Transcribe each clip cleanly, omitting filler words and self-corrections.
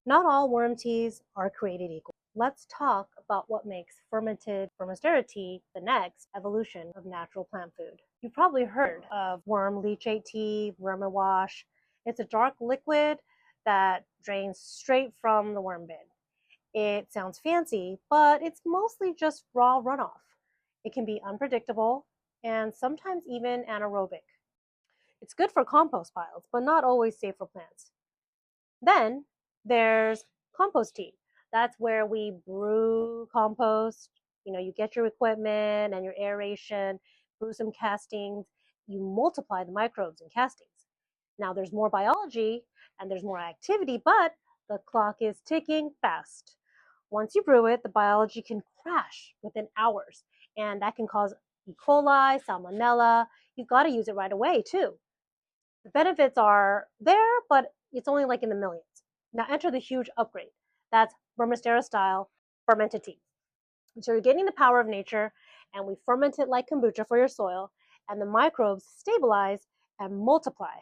Not all worm teas are created equal. Let's talk about what makes fermented VermisTerra tea the next evolution of natural plant food. You've probably heard of worm leachate tea, Vermiwash. It's a dark liquid that drains straight from the worm bin. It sounds fancy, but it's mostly just raw runoff. It can be unpredictable and sometimes even anaerobic. It's good for compost piles, but not always safe for plants. Then there's compost tea. That's where we brew compost. You get your equipment and your aeration, brew some castings, you multiply the microbes in castings. Now there's more biology and there's more activity, but the clock is ticking fast. Once you brew it, the biology can crash within hours, and that can cause E. coli, salmonella. You've got to use it right away too. The benefits are there, but it's only like in the millions. Now enter the huge upgrade. That's VermisTerra style fermented tea. So you're getting the power of nature, and we ferment it like kombucha for your soil, and the microbes stabilize and multiply.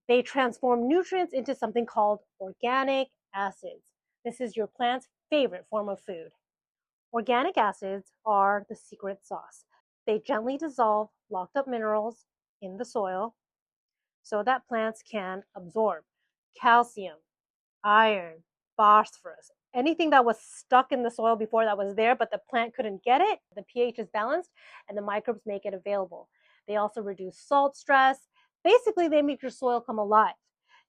They transform nutrients into something called organic acids. This is your plant's favorite form of food. Organic acids are the secret sauce. They gently dissolve locked up minerals in the soil so that plants can absorb calcium, iron, phosphorus, anything that was stuck in the soil before that was there, but the plant couldn't get it. The pH is balanced and the microbes make it available. They also reduce salt stress. Basically, they make your soil come alive.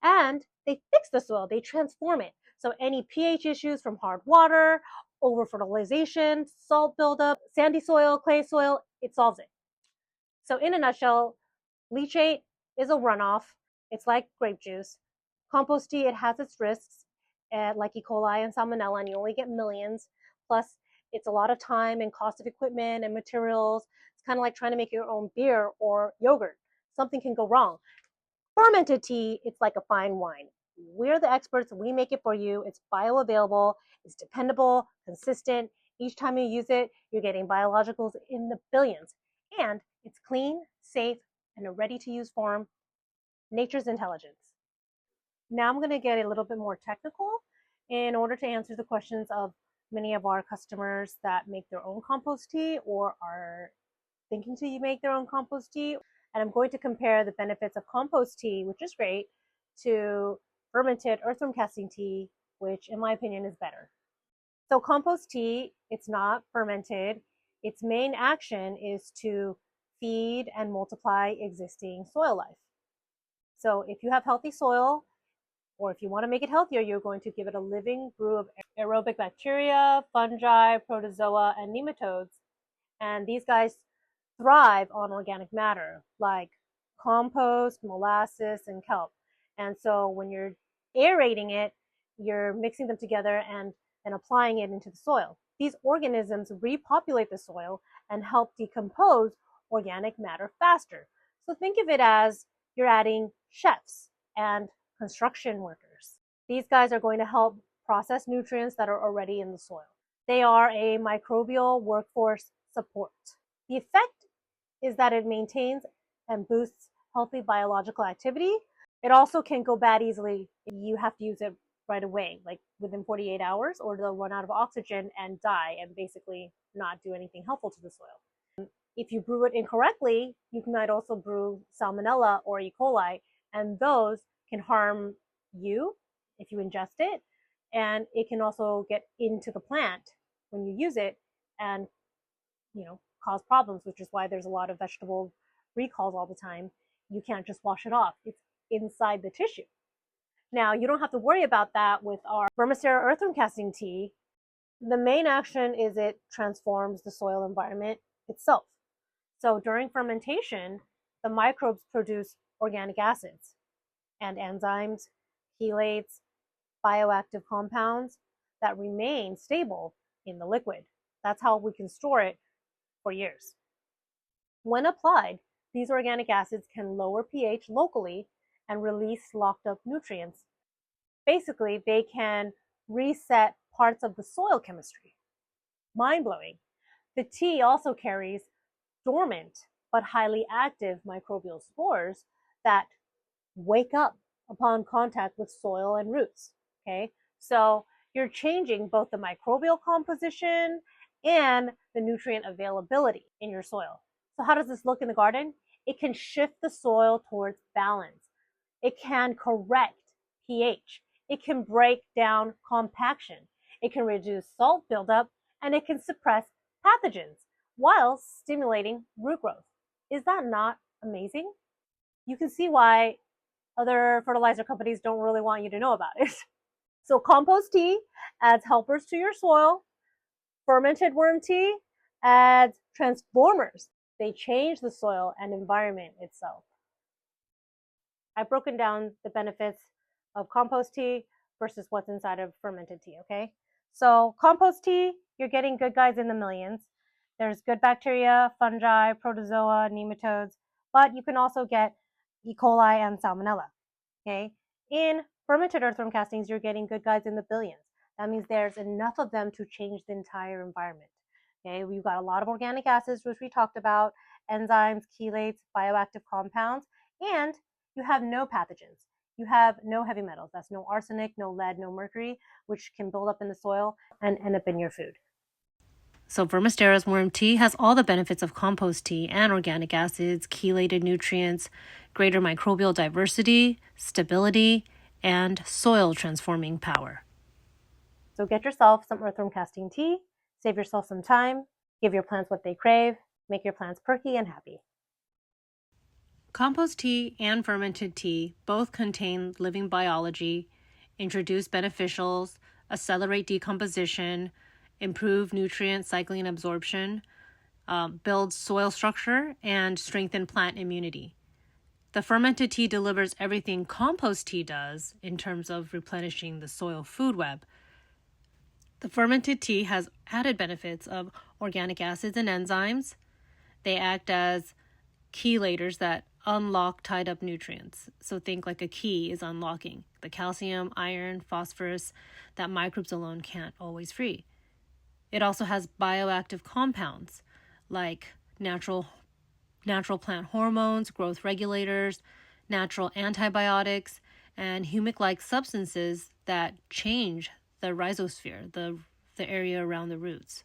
And they fix the soil, they transform it. So any pH issues from hard water, over fertilization, salt buildup, sandy soil, clay soil, it solves it. So in a nutshell, leachate is a runoff. It's like grape juice. Compost tea, it has its risks, like E. coli and salmonella, and you only get millions. Plus, it's a lot of time and cost of equipment and materials. It's kind of like trying to make your own beer or yogurt. Something can go wrong. Fermented tea, it's like a fine wine. We're the experts. We make it for you. It's bioavailable. It's dependable, consistent. Each time you use it, you're getting biologicals in the billions. And it's clean, safe, and a ready-to-use form. Nature's intelligence. Now I'm going to get a little bit more technical in order to answer the questions of many of our customers that make their own compost tea or are thinking to make their own compost tea. And I'm going to compare the benefits of compost tea, which is great, to fermented earthworm casting tea, which in my opinion is better. So compost tea, it's not fermented. Its main action is to feed and multiply existing soil life. So if you have healthy soil, or if you want to make it healthier, you're going to give it a living brew of aerobic bacteria, fungi, protozoa, and nematodes. And these guys thrive on organic matter like compost, molasses, and kelp. And so when you're aerating it, you're mixing them together and applying it into the soil. These organisms repopulate the soil and help decompose organic matter faster. So think of it as you're adding chefs and construction workers. These guys are going to help process nutrients that are already in the soil. They are a microbial workforce support. The effect is that it maintains and boosts healthy biological activity. It also can go bad easily. You have to use it right away, like within 48 hours, or they'll run out of oxygen and die and basically not do anything helpful to the soil. If you brew it incorrectly, you might also brew salmonella or E. coli, and those can harm you if you ingest it, and it can also get into the plant when you use it and cause problems, which is why there's a lot of vegetable recalls all the time. You can't just wash it off. It's inside the tissue. Now, you don't have to worry about that with our VermisTerra earthworm casting tea. The main action is it transforms the soil environment itself. So during fermentation, the microbes produce organic acids and enzymes, chelates, bioactive compounds that remain stable in the liquid. That's how we can store it for years. When applied, these organic acids can lower pH locally and release locked up nutrients. Basically, they can reset parts of the soil chemistry. Mind-blowing. The tea also carries dormant but highly active microbial spores that wake up upon contact with soil and roots. Okay, So you're changing both the microbial composition and the nutrient availability in your soil. So how does this look in the garden? It can shift the soil towards balance. It can correct pH. It can break down compaction. It can reduce salt buildup, and it can suppress pathogens while stimulating root growth. Is that not amazing? You can see why other fertilizer companies don't really want you to know about it. So compost tea adds helpers to your soil. Fermented worm tea adds transformers. They change the soil and environment itself. I've broken down the benefits of compost tea versus what's inside of fermented tea, okay? So compost tea, you're getting good guys in the millions. There's good bacteria, fungi, protozoa, nematodes, but you can also get E. coli and salmonella, okay? In fermented earthworm castings, you're getting good guys in the billions. That means there's enough of them to change the entire environment. Okay, we've got a lot of organic acids, which we talked about, enzymes, chelates, bioactive compounds, and you have no pathogens. You have no heavy metals. That's no arsenic, no lead, no mercury, which can build up in the soil and end up in your food. So VermisTerra's worm tea has all the benefits of compost tea and organic acids, chelated nutrients, greater microbial diversity, stability, and soil transforming power. So get yourself some earthworm casting tea, save yourself some time, give your plants what they crave, make your plants perky and happy. Compost tea and fermented tea both contain living biology, introduce beneficials, accelerate decomposition, improve nutrient cycling and absorption, build soil structure, and strengthen plant immunity. The fermented tea delivers everything compost tea does in terms of replenishing the soil food web. The fermented tea has added benefits of organic acids and enzymes. They act as chelators that unlock tied up nutrients. So think like a key is unlocking the calcium, iron, phosphorus that microbes alone can't always free. It also has bioactive compounds like natural plant hormones, growth regulators, natural antibiotics, and humic-like substances that change the rhizosphere, the area around the roots.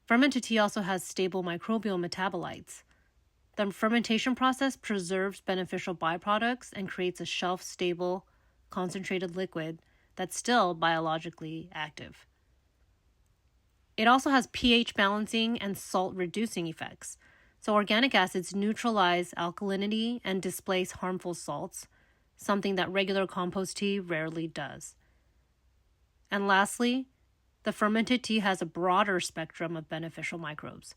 Fermented tea also has stable microbial metabolites. The fermentation process preserves beneficial byproducts and creates a shelf-stable, concentrated liquid that's still biologically active. It also has pH balancing and salt reducing effects. So organic acids neutralize alkalinity and displace harmful salts, something that regular compost tea rarely does. And lastly, the fermented tea has a broader spectrum of beneficial microbes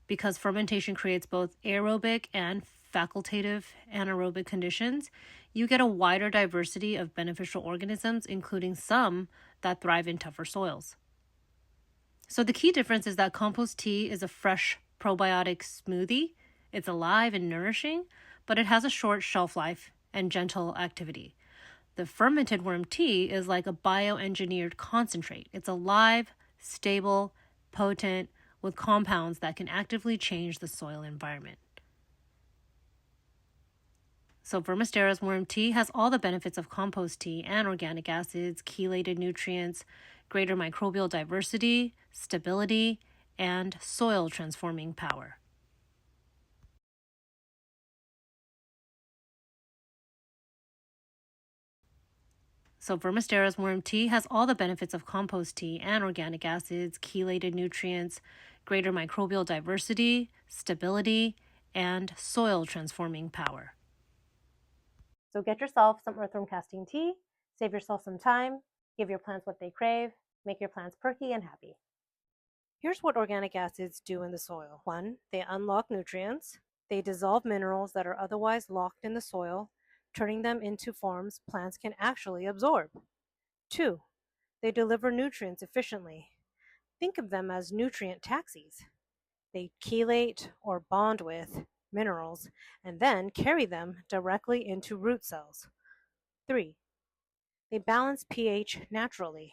because fermentation creates both aerobic and facultative anaerobic conditions. You get a wider diversity of beneficial organisms, including some that thrive in tougher soils. So the key difference is that compost tea is a fresh probiotic smoothie. It's alive and nourishing, but it has a short shelf life and gentle activity. The fermented worm tea is like a bioengineered concentrate. It's alive, stable, potent, with compounds that can actively change the soil environment. So VermisTerra's worm tea has all the benefits of compost tea and organic acids, chelated nutrients, greater microbial diversity, stability, and soil transforming power. So VermisTerra's worm tea has all the benefits of compost tea and organic acids, chelated nutrients, greater microbial diversity, stability, and soil transforming power. So get yourself some earthworm casting tea, save yourself some time, give your plants what they crave, make your plants perky and happy. Here's what organic acids do in the soil. 1, they unlock nutrients. They dissolve minerals that are otherwise locked in the soil, turning them into forms plants can actually absorb. 2, they deliver nutrients efficiently. Think of them as nutrient taxis. They chelate or bond with minerals and then carry them directly into root cells. 3, they balance pH naturally.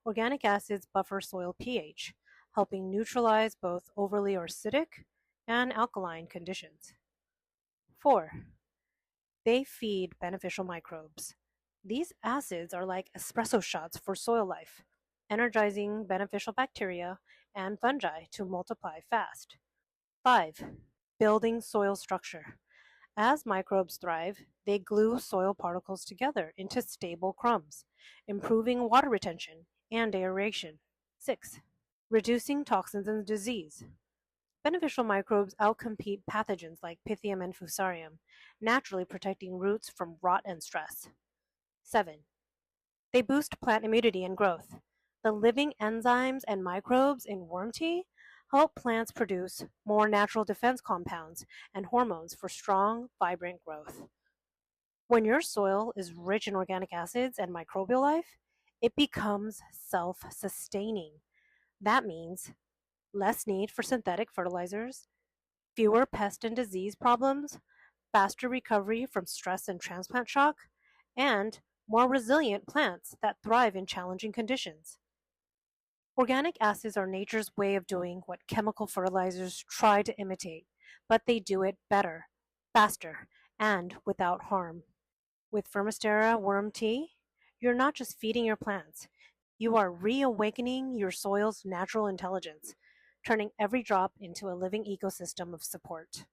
Organic acids buffer soil pH, helping neutralize both overly acidic and alkaline conditions. 4, they feed beneficial microbes. These acids are like espresso shots for soil life, energizing beneficial bacteria and fungi to multiply fast. 5. Building soil structure. As microbes thrive, they glue soil particles together into stable crumbs, improving water retention and aeration. 6. Reducing toxins and disease. Beneficial microbes outcompete pathogens like Pythium and Fusarium, naturally protecting roots from rot and stress. 7. They boost plant immunity and growth. The living enzymes and microbes in worm tea help plants produce more natural defense compounds and hormones for strong, vibrant growth. When your soil is rich in organic acids and microbial life, it becomes self-sustaining. That means less need for synthetic fertilizers, fewer pest and disease problems, faster recovery from stress and transplant shock, and more resilient plants that thrive in challenging conditions. Organic acids are nature's way of doing what chemical fertilizers try to imitate, but they do it better, faster, and without harm. With VermisTerra worm tea, you're not just feeding your plants, you are reawakening your soil's natural intelligence, turning every drop into a living ecosystem of support.